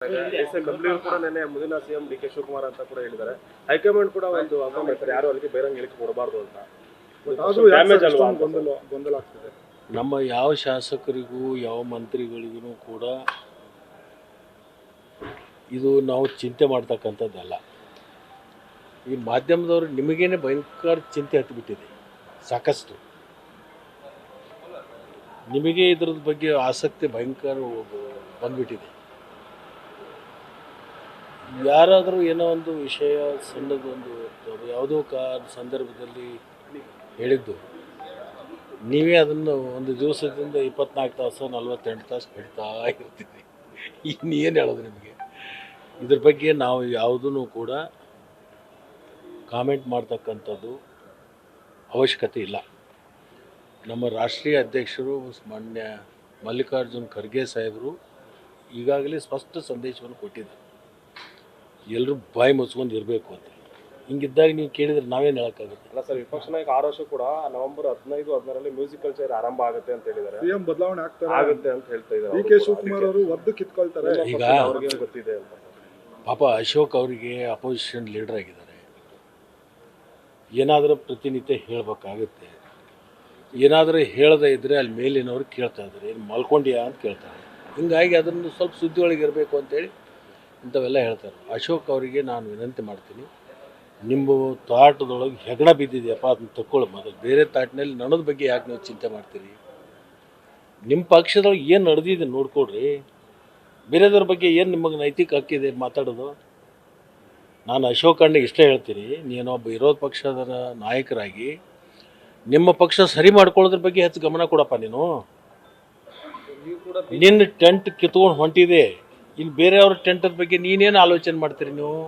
ಕೂಡ ನೆನ್ನೆ ಮುಂದಿನ ಸಿಎಂ ಡಿ ಕೆ ಶಿವಕುಮಾರ್ ಅಂತ ಕೂಡ ಹೇಳಿದ್ದಾರೆ. ಹೈಕಮಾಂಡ್ ಕೂಡ ಒಂದು ಅಫಾರ್ಮ್ ಮಾಡ್ತಾರೆ, ಯಾರು ಅಲ್ಲಿ ಬಹಿರಂಗ ಹೇಳಿಕೆ ಕೊಡಬಾರ್ದು ಅಂತ. ಗೊಂದಲ ಆಗ್ತಿದೆ. ನಮ್ಮ ಯಾವ ಶಾಸಕರಿಗೂ ಯಾವ ಮಂತ್ರಿಗಳಿಗೂ ಕೂಡ ಇದು ನಾವು ಚಿಂತೆ ಮಾಡ್ತಕ್ಕಂಥದ್ದಲ್ಲ. ಈ ಮಾಧ್ಯಮದವರು ನಿಮಗೇನೆ ಭಯಂಕರ ಚಿಂತೆ ಹತ್ತಿಬಿಟ್ಟಿದೆ, ಸಾಕಷ್ಟು ನಿಮಗೆ ಇದ್ರದ ಬಗ್ಗೆ ಆಸಕ್ತಿ ಭಯಂಕರ ಬಂದ್ಬಿಟ್ಟಿದೆ. ಯಾರಾದರೂ ಏನೋ ಒಂದು ವಿಷಯ ಸಣ್ಣದೊಂದು ಯಾವುದೋ ಸಂದರ್ಭದಲ್ಲಿ ಹೇಳಿದ್ದು ನೀವೇ ಅದನ್ನು ಒಂದು ದಿವಸದಿಂದ 24 ತಾಸು 48 ತಾಸು ಕಡಿತಾ ಇರ್ತೀವಿ. ಇನ್ನೇನು ಹೇಳೋದು ನಿಮಗೆ? ಇದ್ರ ಬಗ್ಗೆ ನಾವು ಯಾವುದೂ ಕೂಡ ಕಾಮೆಂಟ್ ಮಾಡ್ತಕ್ಕಂಥದ್ದು ಅವಶ್ಯಕತೆ ಇಲ್ಲ. ನಮ್ಮ ರಾಷ್ಟ್ರೀಯ ಅಧ್ಯಕ್ಷರು ಮಾನ್ಯ ಮಲ್ಲಿಕಾರ್ಜುನ್ ಖರ್ಗೆ ಸಾಹೇಬರು ಈಗಾಗಲೇ ಸ್ಪಷ್ಟ ಸಂದೇಶವನ್ನು ಕೊಟ್ಟಿದ್ದಾರೆ, ಎಲ್ಲರೂ ಬಾಯಿ ಮುಚ್ಕೊಂಡು ಇರಬೇಕು ಅಂತ. ಹಿಂಗಿದ್ದಾಗ ನೀವು ಕೇಳಿದ್ರೆ ನಾವೇನು ಹೇಳೋಕ್ಕಾಗುತ್ತೆ? ಅಲ್ಲ ಸರ್, ವಿಪಕ್ಷ ನಾಯಕ ಆರ್ ಕೂಡ ನವೆಂಬರ್ 15-16ರಲ್ಲಿ ಮ್ಯೂಸಿಕಲ್ ಚೇರ್ ಆರಂಭ ಆಗುತ್ತೆ ಅಂತ ಹೇಳಿದ್ದಾರೆ. ಸಿಎಂ ಬದಲಾವಣೆ ಆಗುತ್ತೆ ಅಂತ ಹೇಳ್ತಾ ಇದ್ದಾರೆ. ಡಿ ಕೆ ಶಿವಕುಮಾರ್ ಅವರು ಒದ್ದು ಕಿತ್ಕೊಳ್ತಾರೆ ಈಗ ಅವ್ರಿಗೆ ಗೊತ್ತಿದೆ ಅಂತ. ಪಾಪ ಅಶೋಕ್ ಅವರಿಗೆ ಅಪೋಸಿಷನ್ ಲೀಡರ್ ಆಗಿದ್ದಾರೆ, ಏನಾದರೂ ಪ್ರತಿನಿತ್ಯ ಹೇಳಬೇಕಾಗುತ್ತೆ. ಏನಾದರೂ ಹೇಳದೇ ಇದ್ದರೆ ಅಲ್ಲಿ ಮೇಲಿನವ್ರು ಕೇಳ್ತಾ ಇದ್ದಾರೆ, ಏನು ಮಲ್ಕೊಂಡಿಯಾ ಅಂತ ಕೇಳ್ತಾರೆ. ಹಿಂಗಾಗಿ ಅದನ್ನು ಸ್ವಲ್ಪ ಸುದ್ದಿ ಒಳಗೆ ಇರಬೇಕು ಅಂತೇಳಿ ಇಂಥವೆಲ್ಲ ಹೇಳ್ತಾರೆ. ಅಶೋಕ್ ಅವರಿಗೆ ನಾನು ವಿನಂತಿ ಮಾಡ್ತೀನಿ, ನಿಮ್ಮ ತಾಟದೊಳಗೆ ಹೆಗಣ ಬಿದ್ದಿದೆಯಪ್ಪ, ಅದನ್ನ ತಗೊಳ್ಳಿ ಮೊದಲು. ಬೇರೆ ತಾಟಿನಲ್ಲಿ ನನ್ನದ ಬಗ್ಗೆ ಯಾಕೆ ನೀವು ಚಿಂತೆ ಮಾಡ್ತೀರಿ? ನಿಮ್ಮ ಪಕ್ಷದೊಳಗೆ ಏನು ನಡೆದಿದೆ ನೋಡ್ಕೊಡ್ರಿ. ಬೇರೆದವ್ರ ಬಗ್ಗೆ ಏನು ನಿಮಗೆ ನೈತಿಕ ಹಕ್ಕಿದೆ ಮಾತಾಡೋದು? ನಾನು ಅಶೋಕ್ ಅಣ್ಣಿಗೆ ಇಷ್ಟ ಹೇಳ್ತೀನಿ, ನೀನೊಬ್ಬ ವಿರೋಧ ಪಕ್ಷದ ನಾಯಕರಾಗಿ ನಿಮ್ಮ ಪಕ್ಷ ಸರಿ ಮಾಡ್ಕೊಳ್ಳೋದ್ರ ಬಗ್ಗೆ ಹೆಚ್ಚು ಗಮನ ಕೊಡಪ್ಪ. ನೀನು ನಿನ್ನ ಟೆಂಟ್ ಕಿತ್ಕೊಂಡು ಹೊಂಟಿದೆ, ಇನ್ನು ಬೇರೆಯವ್ರ ಟೆಂಟದ ಬಗ್ಗೆ ನೀನೇನು ಆಲೋಚನೆ ಮಾಡ್ತೀರಿ ನೀವು?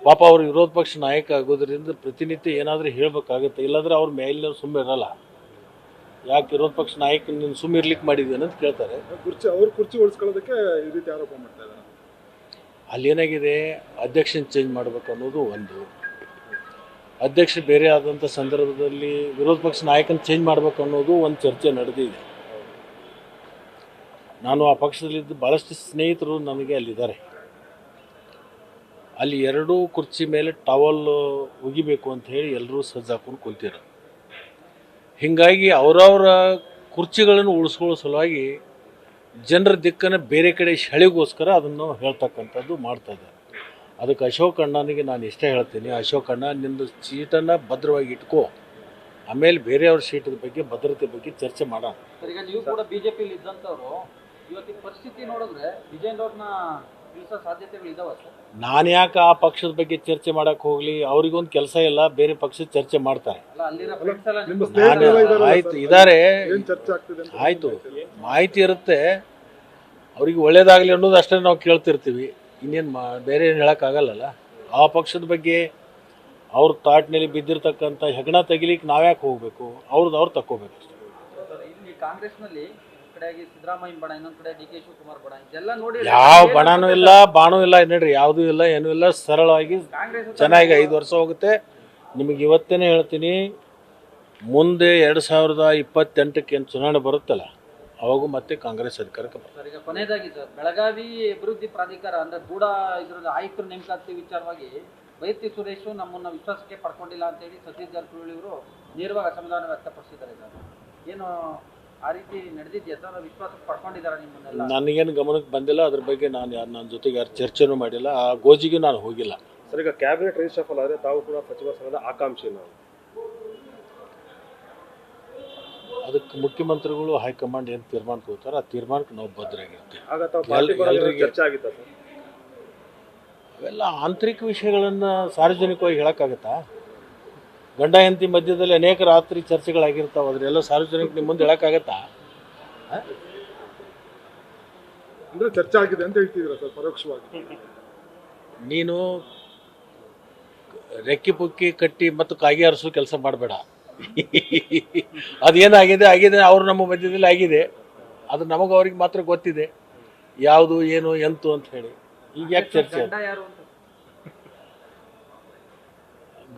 ಪಾಪ ಅವ್ರು ವಿರೋಧ ಪಕ್ಷ ನಾಯಕ ಆಗೋದ್ರಿಂದ ಪ್ರತಿನಿತ್ಯ ಏನಾದರೂ ಹೇಳಬೇಕಾಗುತ್ತೆ, ಇಲ್ಲಾಂದ್ರೆ ಅವ್ರ ಮೇಲೆ ಸುಮ್ಮನೆ ಇರಲ್ಲ. ಯಾಕೆ ವಿರೋಧ ಪಕ್ಷ ನಾಯಕ ನೀನು ಸುಮ್ಮನೆ ಇರ್ಲಿಕ್ಕೆ ಮಾಡಿದ್ದೇನೆ ಅಂತ ಕೇಳ್ತಾರೆ. ಕುರ್ಚಿ ಉಳಿಸ್ಕೊಳ್ಳೋದಕ್ಕೆ ಈ ರೀತಿ ಆರೋಪ ಮಾಡ್ತಾ ಇದ್ದಾರೆ. ಅಲ್ಲಿ ಏನಾಗಿದೆ, ಅಧ್ಯಕ್ಷನ ಚೇಂಜ್ ಮಾಡಬೇಕು ಅನ್ನೋದು ಒಂದು, ಅಧ್ಯಕ್ಷ ಬೇರೆ ಆದಂಥ ಸಂದರ್ಭದಲ್ಲಿ ವಿರೋಧ ಪಕ್ಷ ನಾಯಕನ ಚೇಂಜ್ ಮಾಡಬೇಕು ಅನ್ನೋದು ಒಂದು ಚರ್ಚೆ ನಡೆದಿದೆ. ನಾನು ಆ ಪಕ್ಷದಲ್ಲಿದ್ದು ಭಾಳಷ್ಟು ಸ್ನೇಹಿತರು ನನಗೆ ಅಲ್ಲಿದ್ದಾರೆ. ಅಲ್ಲಿ ಎರಡೂ ಕುರ್ಚಿ ಮೇಲೆ ಟವಲ್ ಒಗಿಬೇಕು ಅಂತ ಹೇಳಿ ಎಲ್ಲರೂ ಸಜ್ಜು ಹಾಕೊಂಡು ಕುಂತಿರು. ಹೀಗಾಗಿ ಅವರವರ ಕುರ್ಚಿಗಳನ್ನು ಉಳಿಸ್ಕೊಳ್ಳೋ ಸಲುವಾಗಿ ಜನರ ದಿಕ್ಕನ್ನು ಬೇರೆ ಕಡೆ ಸೆಳೆಗೋಸ್ಕರ ಅದನ್ನು ಹೇಳ್ತಕ್ಕಂಥದ್ದು ಮಾಡ್ತಾ ಇದ್ದಾರೆ. ಅದಕ್ಕೆ ಅಶೋಕ್ ಅಣ್ಣನಿಗೆ ನಾನು ಇಷ್ಟ ಹೇಳ್ತೀನಿ, ಅಶೋಕ್ ಅಣ್ಣ ನಿಂದು ಸೀಟನ್ನು ಭದ್ರವಾಗಿ ಇಟ್ಕೋ, ಆಮೇಲೆ ಬೇರೆಯವ್ರ ಸೀಟದ ಬಗ್ಗೆ ಭದ್ರತೆ ಬಗ್ಗೆ ಚರ್ಚೆ ಮಾಡೋಣ. ಈಗ ನೀವು ಕೂಡ ಬಿಜೆಪಿಯಲ್ಲಿ ಇದ್ದಂಥವ್ರು, ಇವತ್ತಿನ ಪರಿಸ್ಥಿತಿ ನೋಡಿದ್ರೆ ವಿಜಯೇಂದ್ರ ಅವ್ರನ್ನ ಇಳಿಸೋ ಸಾಧ್ಯತೆಗಳು ಇದಾವ ಸರ್? ನಾನು ಯಾಕೆ ಆ ಪಕ್ಷದ ಬಗ್ಗೆ ಚರ್ಚೆ ಮಾಡೋಕ್ಕೆ ಹೋಗಲಿ? ಅವ್ರಿಗೊಂದು ಕೆಲಸ ಇಲ್ಲ, ಬೇರೆ ಪಕ್ಷದ ಚರ್ಚೆ ಮಾಡ್ತಾರೆ. ಆಯ್ತು ಇದ್ದಾರೆ, ಆಯಿತು ಮಾಹಿತಿ ಇರುತ್ತೆ, ಅವ್ರಿಗೆ ಒಳ್ಳೇದಾಗಲಿ ಅನ್ನೋದು ಅಷ್ಟೇ ನಾವು ಕೇಳ್ತಿರ್ತೀವಿ. ಇನ್ನೇನು ಬೇರೆ ಏನು ಹೇಳೋಕ್ಕಾಗಲ್ಲಲ್ಲ. ಆ ಪಕ್ಷದ ಬಗ್ಗೆ ಅವ್ರ ತಾಟಿನಲ್ಲಿ ಬಿದ್ದಿರ್ತಕ್ಕಂಥ ಹೆಗಣ ತೆಗಿಲಿಕ್ಕೆ ನಾವ್ಯಾಕೆ ಹೋಗಬೇಕು? ಅವ್ರು ತಕ್ಕೋಬೇಕು. ಇಲ್ಲಿ ಕಾಂಗ್ರೆಸ್ನಲ್ಲಿ ಸಿದ್ದರಾಮಯ್ಯ ಬಣ, ಇನ್ನೊಂದು ಕಡೆ ಡಿ ಕೆ ಶಿವಕುಮಾರ್ ಬಣ, ಇದೆಲ್ಲ ನೋಡಿ ಯಾವ ಬಣನೂ ಇಲ್ಲ, ಬಾಣೂ ಇಲ್ಲ, ನೋಡ್ರಿ ಯಾವುದೂ ಇಲ್ಲ, ಏನೂ ಇಲ್ಲ. ಸರಳವಾಗಿ ಚೆನ್ನಾಗಿ 5 ವರ್ಷ ಹೋಗುತ್ತೆ. ನಿಮಗೆ ಇವತ್ತೇನೆ ಹೇಳ್ತೀನಿ, ಮುಂದೆ 2028ಕ್ಕೆ ಏನು ಚುನಾವಣೆ ಬರುತ್ತಲ್ಲ, ಅವಾಗೂ ಮತ್ತೆ ಕಾಂಗ್ರೆಸ್ ಅಧಿಕಾರಕ್ಕೆ ಬರುತ್ತೆ. ಈಗ ಕೊನೆಯದಾಗಿ ಸರ್, ಬೆಳಗಾವಿ ಅಭಿವೃದ್ಧಿ ಪ್ರಾಧಿಕಾರ ಅಂದರೆ ಗೂಢ ಇದರಲ್ಲಿ ಆಯುಕ್ತರು ನೇಮಕಾತಿ ವಿಚಾರವಾಗಿ ವೈದ್ಯ ಸುರೇಶ್ ನಮ್ಮನ್ನು ವಿಶ್ವಾಸಕ್ಕೆ ಪಡ್ಕೊಂಡಿಲ್ಲ ಅಂತೇಳಿ ಸತೀಶ್ ಜಾರಕಿಹೊಳಿ ಅವರು ನೇರವಾಗಿ ಅಸಮಾಧಾನ ವ್ಯಕ್ತಪಡಿಸಿದ್ದಾರೆ ಸರ್. ಏನು ಆ ರೀತಿ ನಡೆದಿದೆಯಾ ಸರ್? ವಿಶ್ವಾಸಕ್ಕೆ ಪಡ್ಕೊಂಡಿದ್ದಾರೆ ನಿಮ್ಮನ್ನೆಲ್ಲ? ನನಗೇನು ಗಮನಕ್ಕೆ ಬಂದಿಲ್ಲ, ಅದ್ರ ಬಗ್ಗೆ ನನ್ನ ಜೊತೆಗೆ ಯಾರು ಚರ್ಚೆನೂ ಮಾಡಿಲ್ಲ, ಆ ಗೋಜಿಗೆ ನಾನು ಹೋಗಿಲ್ಲ. ಸರ್, ಈಗ ಕ್ಯಾಬಿನೆಟ್ ರೀಶಫಲ್ ಆದರೆ ತಾವು ಕೂಡ ಸಚಿವ ಸಂಘದ ಆಕಾಂಕ್ಷಿ ನಾವು, ಅದಕ್ಕೆ ಮುಖ್ಯಮಂತ್ರಿಗಳು ಹೈಕಮಾಂಡ್ ಏನು ತೀರ್ಮಾನ ತಗೋತಾರೆ ಆ ತೀರ್ಮಾನಕ್ಕೆ ನಾವು ಬದ್ಧರಾಗಿರ್ತೀವಿ. ಅವೆಲ್ಲ ಆಂತರಿಕ ವಿಷಯಗಳನ್ನು ಸಾರ್ವಜನಿಕವಾಗಿ ಹೇಳೋಕ್ಕಾಗತ್ತಾ? ಗಂಡ ಹೆಂಡತಿ ಮಧ್ಯದಲ್ಲಿ ಅನೇಕ ರಾತ್ರಿ ಚರ್ಚೆಗಳಾಗಿರ್ತಾವೆ, ಅದನ್ನೆಲ್ಲ ಸಾರ್ವಜನಿಕ ನಿಮ್ಮ ಮುಂದೆ ಹೇಳೋಕ್ಕಾಗತ್ತಾ? ಅಂದರೆ ಚರ್ಚೆ ಆಗಿದೆ ಅಂತ ಹೇಳ್ತಿದ್ದೀರಾ ಸರ್ ಪರೋಕ್ಷವಾಗಿ? ನೀನು ರೆಕ್ಕಿ ಪುಕ್ಕಿ ಕಟ್ಟಿ ಮತ್ತು ಕಾಗಿ ಹರಿಸೋ ಕೆಲಸ ಮಾಡಬೇಡ. ಅದೇನಾಗಿದೆ ಅವ್ರು ನಮ್ಮ ಮಧ್ಯದಲ್ಲಿ ಆಗಿದೆ, ಅದು ನಮಗೆ ಅವ್ರಿಗೆ ಮಾತ್ರ ಗೊತ್ತಿದೆ ಯಾವುದು ಏನು ಎಂತು ಅಂತ ಹೇಳಿ. ಈಗ ಯಾಕೆ ಚರ್ಚೆ?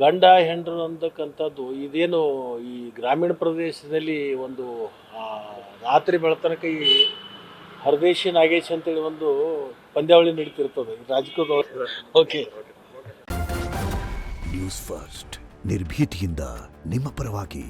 ಗಂಡ ಹೆಂಡ್ರು ಅಂತಕ್ಕಂಥದ್ದು ಇದೇನು ಈ ಗ್ರಾಮೀಣ ಪ್ರದೇಶದಲ್ಲಿ ಒಂದು ರಾತ್ರಿ ಬೆಳತನಕ ಈ ಹರದೇಶಿ ನಾಗೇಶ್ ಅಂತೇಳಿ ಒಂದು ಪಂದ್ಯಾವಳಿ ನಡೀತಿರ್ತದೆ ರಾಜಕೀಯದೊಳಗೆ. ಓಕೆ. ನ್ಯೂಸ್ ಫಸ್ಟ್ ನಿರ್ಭೀತಿಯಿಂದ ನಿಮ್ಮ ಪರವಾಗಿ.